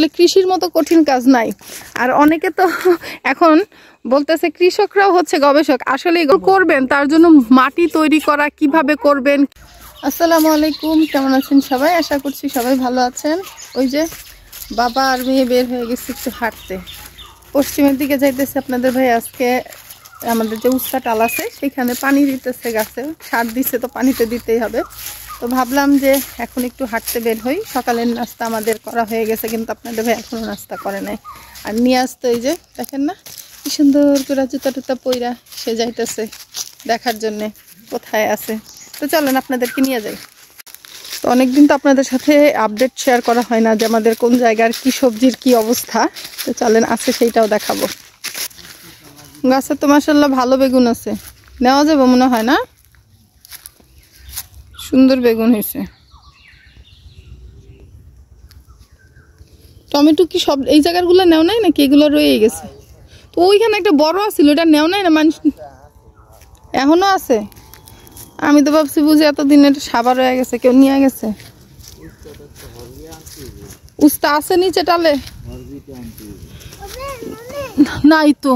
আসলে কৃষির মতো কঠিন কাজ নাই। আর অনেকে তো এখন বলতেছে কৃষকরাও হচ্ছে গবেষক। আসলে করবেন তার জন্য মাটি তৈরি করা কিভাবে করবেন। আসসালামু আলাইকুম, কেমন আছেন সবাই? আশা করছি সবাই ভালো আছেন। ওই যে বাবা আর মেয়ে বের হয়ে গেছে একটু হাঁটতে, পশ্চিমের দিকে যাইতেছে। আপনাদের ভাই আজকে আমাদের যে উস্তা টাল আছে সেখানে পানি দিতেছে, গাছে সার দিচ্ছে, তো পানিতে দিতেই হবে। তো ভাবলাম যে এখন একটু হাঁটতে বের হই। সকালের নাস্তা আমাদের করা হয়ে গেছে, কিন্তু আপনাদের ভাই এখনো নাস্তা করে নাই। আর নিয়ে আসতো এই যে দেখেন না কি সুন্দর করে জুতা টুতা পইরা সে যাইতেছে দেখার জন্যে কোথায় আছে। তো চলেন আপনাদেরকে নিয়ে যাই। তো অনেকদিন তো আপনাদের সাথে আপডেট শেয়ার করা হয় না যে আমাদের কোন জায়গার কি সবজির কি অবস্থা। তো চলেন আছে সেইটাও দেখাবো। গাছে তো মাশাআল্লাহ ভালো বেগুন আছে, নেওয়া যাবে মনে হয় না? সুন্দর বেগুন হয়েছে। টমেটো কি সব এই জায়গাগুলো নেও নাই নাকি এগুলো রয়ে গেছে? তো ওইখানে একটা বড় আছিল, ওটা নেও নাই না মানুষ? এখনো আছে? আমি তো ভাবছি বুঝি এতদিন এটা সাবার হয়ে গেছে, কেউ নিয়ে গেছে। উস্তা আছে নিচে টালে? নাই তো।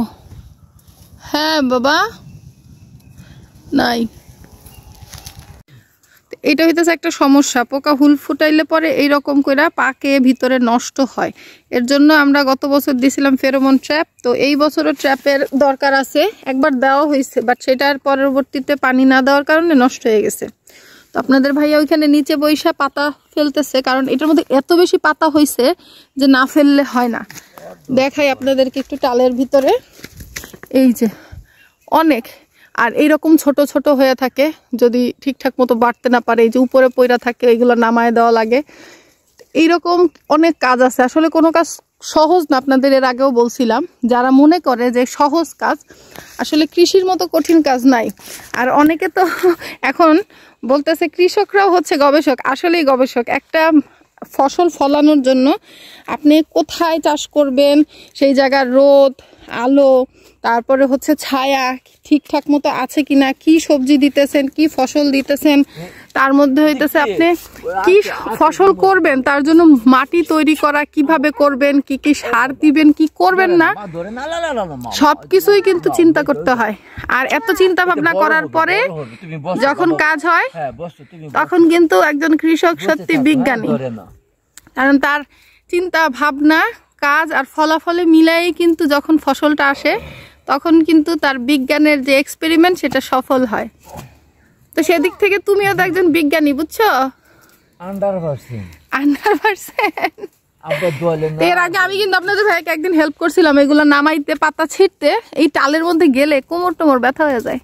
হ্যাঁ বাবা, নাই। এটা হইতেছে একটা সমস্যা, পোকা হুল ফুটাইলে পরে এইরকম করে পাকে ভিতরে নষ্ট হয়। এর জন্য আমরা গত বছর দিয়েছিলাম ফেরোমন ট্র্যাপ। তো এই বছরও ট্র্যাপের দরকার আছে, একবার দেওয়া হয়েছে, বাট সেটার পরবর্তীতে পানি না দেওয়ার কারণে নষ্ট হয়ে গেছে। তো আপনাদের ভাইয়া ওইখানে নিচে বৈশা পাতা ফেলতেছে, কারণ এটার মধ্যে এত বেশি পাতা হয়েছে যে না ফেললে হয় না। দেখাই আপনাদেরকে একটু টালের ভিতরে, এই যে অনেক। আর এইরকম ছোট ছোট হয়ে থাকে, যদি ঠিকঠাক মতো বাড়তে না পারে এই যে উপরে পইরা থাকে, এগুলো নামায় দেওয়া লাগে। এইরকম অনেক কাজ আছে, আসলে কোনো কাজ সহজ না। আপনাদের এর আগেও বলছিলাম, যারা মনে করে যে সহজ কাজ, আসলে কৃষির মতো কঠিন কাজ নাই। আর অনেকে তো এখন বলতেছে কৃষকরাও হচ্ছে গবেষক। আসলেই গবেষক। একটা ফসল ফলানোর জন্য আপনি কোথায় চাষ করবেন, সেই জায়গার রোদ, আলো, তারপরে হচ্ছে ছায়া ঠিকঠাক মতো আছে কিনা, কি সবজি দিতেছেন, কি ফসল দিতেছেন, তার মধ্যে হইতেছে আপনি কি ফসল করবেন তার জন্য মাটি তৈরি করা কিভাবে করবেন, কি কি সার দিবেন, কি করবেন না, সবকিছুই কিন্তু চিন্তা করতে হয়। আর এত চিন্তা ভাবনা করার পরে যখন কাজ হয় তখন কিন্তু একজন কৃষক সত্যি বিজ্ঞানী, কারণ তার চিন্তা ভাবনা, কাজ আর ফলাফলে মিলাই কিন্তু যখন ফসলটা আসে তখন কিন্তু তার বিজ্ঞানের যে এক্সপেরিমেন্ট সেটা সফল হয়। তো সেদিক থেকে তুমিও তো একজন বিজ্ঞানী, বুঝছো? 100%। এর আগে আমি কিন্তু আপনাদের ভাইকে একদিন হেল্প করছিলাম এগুলো নামাইতে, পাতা ছিঁড়তে। এই টালের মধ্যে গেলে কোমর টোমর ব্যথা হয়ে যায়।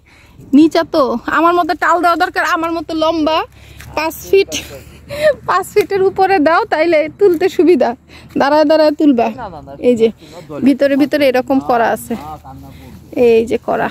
নিচা তো আমার মতো টাল দেওয়া দরকার, আমার মতো লম্বা 5 ফিটের উপরে দাও, তাইলে তুলতে সুবিধা, দাঁড়ায় দাঁড়ায় তুলবা। এই যে ভিতরে ভিতরে এরকম করা আছে, এই যে করা।